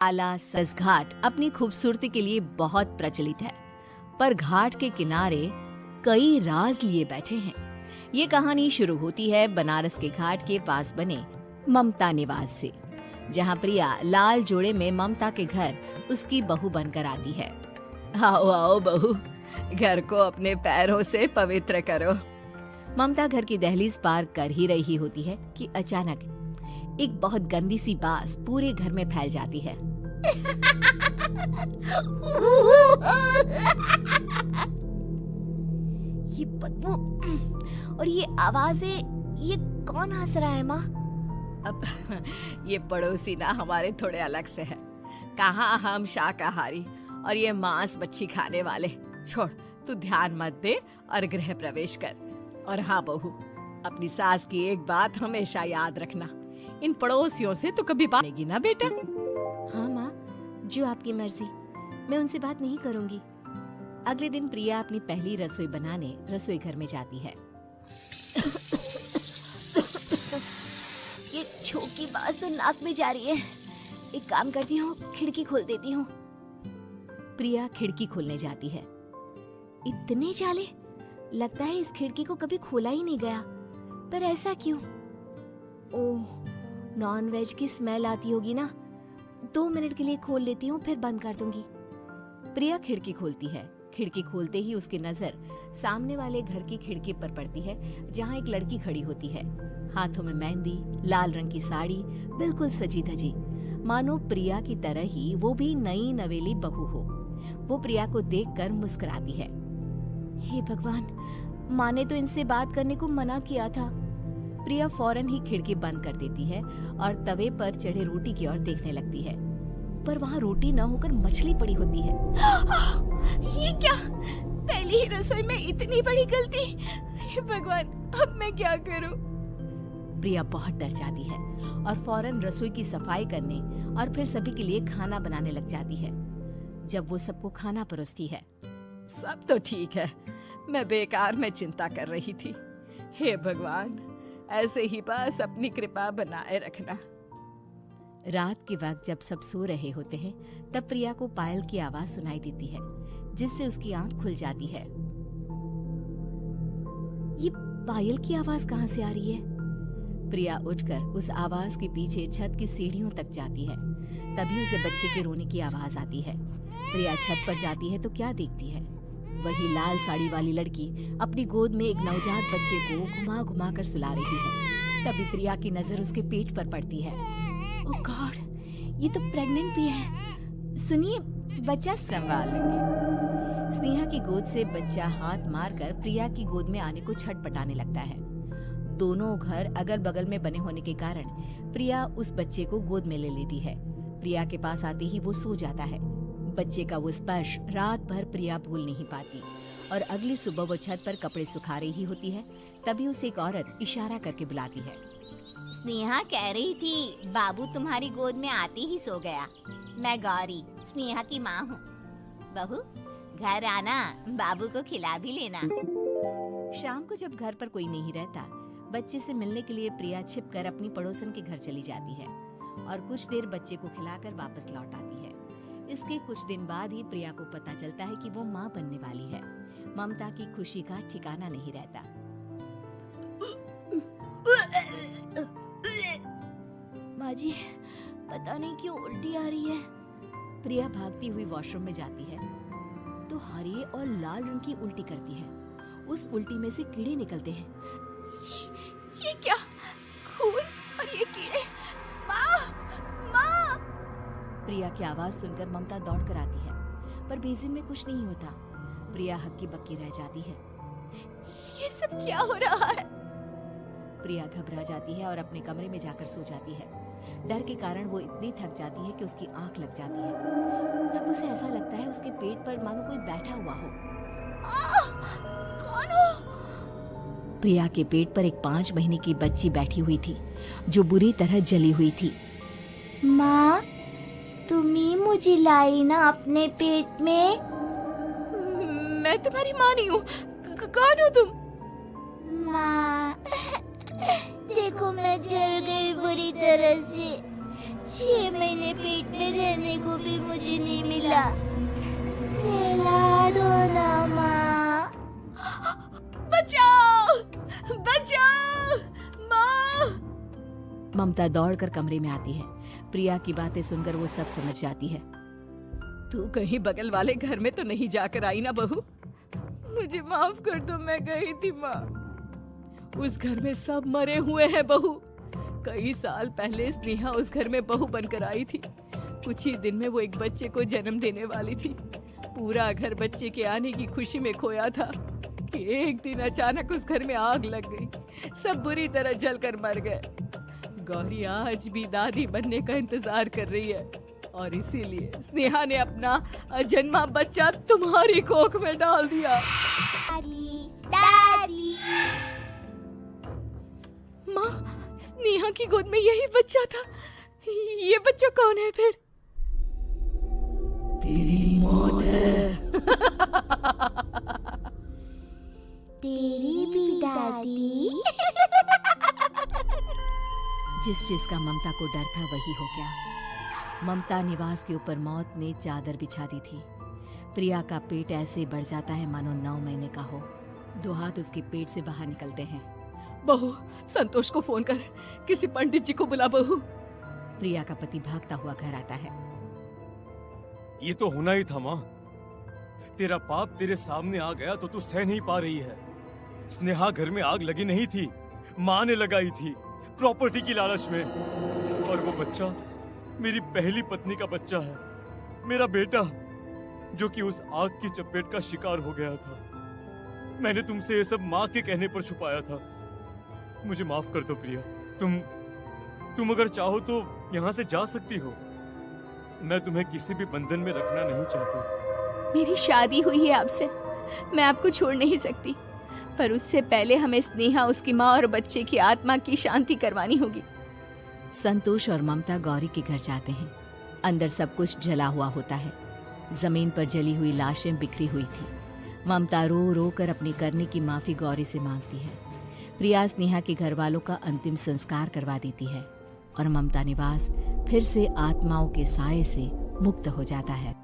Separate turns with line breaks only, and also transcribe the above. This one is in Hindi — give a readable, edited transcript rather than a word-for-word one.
आला सरस घाट अपनी खूबसूरती के लिए बहुत प्रचलित है, पर घाट के किनारे कई राज लिए बैठे हैं। ये कहानी शुरू होती है बनारस के घाट के पास बने ममता निवास से, जहाँ प्रिया लाल जोड़े में ममता के घर उसकी बहू बनकर आती है। आओ आओ बहू, घर को अपने पैरों से पवित्र करो। ममता घर की दहलीज पार कर ही रही होती है कि अचानक एक बहुत गंदी सी बास पूरे घर में फैल जाती है।
ये बदबू और ये आवाजें, ये कौन हंस रहा है माँ?
अब ये पड़ोसी ना हमारे थोड़े अलग से है। कहाँ हम शाकाहारी और ये मांस मच्छी खाने वाले। छोड़, तू ध्यान मत दे और गृह प्रवेश कर। और हाँ बहू, अपनी सास की एक बात हमेशा याद रखना, इन पड़ोसियों से तो कभी बात नहीं ना बेटा।
हाँ माँ, जो आपकी मर्जी, मैं उनसे बात नहीं करूंगी।
अगले दिन प्रिया अपनी पहली रसोई बनाने रसोई घर में जाती है।
ये छोटी बात तो नाक में जा रही है। एक काम करती हूँ, खिड़की खोल देती हूँ।
प्रिया खिड़की खोलने जाती है।
इतने जाले, लगता है इस खिड़की को कभी खोला ही नहीं गया। पर ऐसा क्यों? ओह, नॉन वेज की स्मेल आती होगी ना। 2 मिनट के लिए खोल लेती हूँ, फिर बंद कर दूंगी।
प्रिया खिड़की खोलती है। खिड़की खोलते ही उसकी नजर सामने वाले घर की खिड़की पर पड़ती है, जहाँ एक लड़की खड़ी होती है, हाथों में मेहंदी, लाल रंग की साड़ी, बिल्कुल सजी धजी, मानो प्रिया की तरह ही वो भी नई नवेली बहू हो। वो प्रिया को देखकर मुस्कुराती है।
हे भगवान, माँ ने तो इनसे बात करने को मना किया था।
प्रिया फौरन ही खिड़की बंद कर देती है और तवे पर चढ़े रोटी की ओर देखने लगती है, पर वहाँ रोटी न होकर मछली पड़ी होती है।
ये क्या? पहली ही रसोई में इतनी बड़ी गलती। हे भगवान, अब मैं क्या करूं?
प्रिया बहुत डर जाती है और फौरन रसोई की सफाई करने और फिर सभी के लिए खाना बनाने लग जाती है। जब वो सबको खाना परोसती है, सब तो ठीक है, मैं बेकार में चिंता कर रही थी। हे भगवान, ऐसे ही बस अपनी कृपा बनाए रखना। रात के वक्त जब सब सो रहे होते हैं, तब प्रिया को पायल की आवाज सुनाई देती है, जिससे उसकी आंख खुल जाती है।
ये पायल की आवाज कहाँ से आ रही है?
प्रिया उठकर उस आवाज के पीछे छत की सीढ़ियों तक जाती है। तभी उसे बच्चे के रोने की आवाज आती है। प्रिया छत पर जाती है तो क्या देखती है? वही लाल साड़ी वाली लड़की अपनी गोद में एक नवजात बच्चे को घुमा घुमा कर सुला रही है। तभी प्रिया की नजर उसके पेट पर पड़ती है।
ओह गॉड, ये तो प्रेग्नेंट भी है। सुनिए, बच्चा
संभाल लेंगे। स्नेहा की गोद से बच्चा हाथ मारकर प्रिया की गोद में आने को छटपटाने लगता है। दोनों घर अगल बगल में बने होने के कारण प्रिया उस बच्चे को गोद में ले लेती है। प्रिया के पास आते ही वो सो जाता है। बच्चे का वो स्पर्श रात भर प्रिया भूल नहीं पाती और अगली सुबह वो छत पर कपड़े सुखा रही होती है। तभी उसे एक औरत इशारा करके बुलाती है।
स्नेहा कह रही थी बाबू तुम्हारी गोद में आते ही सो गया। मैं गौरी, स्नेहा की माँ हूँ। बहू, घर आना, बाबू को खिला भी लेना।
शाम को जब घर पर कोई नहीं रहता, बच्चे से मिलने के लिए प्रिया छिपकर अपनी पड़ोसन के घर चली जाती है और कुछ देर बच्चे को खिलाकर वापस लौट आती है। इसके कुछ दिन बाद ही प्रिया को पता चलता है कि वो माँ बनने वाली है। ममता की खुशी का ठिकाना नहीं रहता।
माँ जी, पता नहीं क्यों उल्टी आ रही है।
प्रिया भागती हुई वॉशरूम में जाती है तो हरे और लाल रंग की उल्टी करती है। उस उल्टी में से कीड़े निकलते हैं।
ये क्या? खून और ये कीड़े! माँ, माँ!
प्रिया की आवाज सुनकर ममता दौड़ कर आती है, पर बेसिन में कुछ नहीं होता। प्रिया हक्की बक्की रह जाती है।
ये सब क्या हो रहा है?
प्रिया घबरा जाती है और अपने कमरे में जाकर सो जाती है। डर के कारण वो इतनी थक जाती है कि उसकी आंख लग जाती है। तब उसे ऐसा लगता है उसके पेट पर मानो कोई बैठा हुआ हो।
कौन हो?
प्रिया के पेट पर एक 5 महीने की बच्ची बैठी हुई थी, जो बुरी तरह जली हुई थी।
माँ, तुम ही मुझे लाई ना अपने पेट में? मैं तुम्हारी माँ नहीं हूँ। कौन हो तुम? माँ, देखो मैं जल गई बुरी तरह से। 6 महीने पेट में रहने को भी मुझे नहीं मिला। सहला दो ना माँ।
बचाओ, बचाओ, माँ। ममता दौड़कर कमरे में आती है। प्रिया की बातें सुनकर वो सब समझ जाती है। तू कहीं बगल वाले घर में तो नहीं जाकर आई ना बहू? मुझे माफ कर दो, मैं गई थी माँ। उस घर में सब मरे हुए हैं बहू। कई साल पहले स्नेहा उस घर में बहू बनकर आई थी। कुछ ही दिन में वो एक बच्चे को जन्म देने वाली थी। पूरा घर बच्चे के आने की खुशी में खोया था कि एक दिन अचानक उस घर में आग लग गई। सब बुरी तरह जलकर मर गए। गौरी आज भी दादी बनने का इंतजार कर रही है और इसीलिए स्नेहा ने अपना अजन्मा बच्चा तुम्हारी कोख में डाल दिया।
दादी।
माँ, स्नेहा की गोद में यही बच्चा था। ये बच्चा कौन है फिर? तेरी मौत है।
तेरी भी दादी।
जिस चीज का ममता को डर था वही हो गया। ममता निवास के ऊपर मौत ने चादर बिछा दी थी। प्रिया का पेट ऐसे बढ़ जाता है मानो 9 महीने का हो। 2 हाथ उसके पेट से बाहर निकलते हैं। बहू, संतोष को फोन कर, किसी पंडित जी को बुला बहू। प्रिया का पति भागता हुआ घर आता है।
ये तो होना ही था माँ। तेरा पाप तेरे सामने आ गया तो तू सह नहीं पा रही है। स्नेहा घर में आग लगी नहीं थी, माँ ने लगाई थी, प्रॉपर्टी की लालच में। और वो बच्चा मेरी पहली पत्नी का बच्चा है, मेरा बेटा, जो कि उस आग की चपेट का शिकार हो गया था। मैंने तुमसे ये सब माँ के कहने पर छुपाया था। मुझे माफ कर दो प्रिया। तुम अगर चाहो तो यहाँ से जा सकती हो। मैं तुम्हें किसी भी बंधन में रखना नहीं चाहता।
मेरी शादी हुई है आपसे, मैं आपको छोड़ नहीं सकती, पर उससे पहले हमें स्नेहा, उसकी माँ और बच्चे की आत्मा की शांति करवानी होगी। संतोष और ममता गौरी के घर जाते हैं। अंदर सब कुछ जला हुआ होता है। जमीन पर जली हुई लाशें बिखरी हुई थी। ममता रो रो कर अपने करने की माफी गौरी से मांगती है। प्रिया स्नेहा के घर वालों का अंतिम संस्कार करवा देती है और ममता निवास फिर से आत्माओं के साए से मुक्त हो जाता है।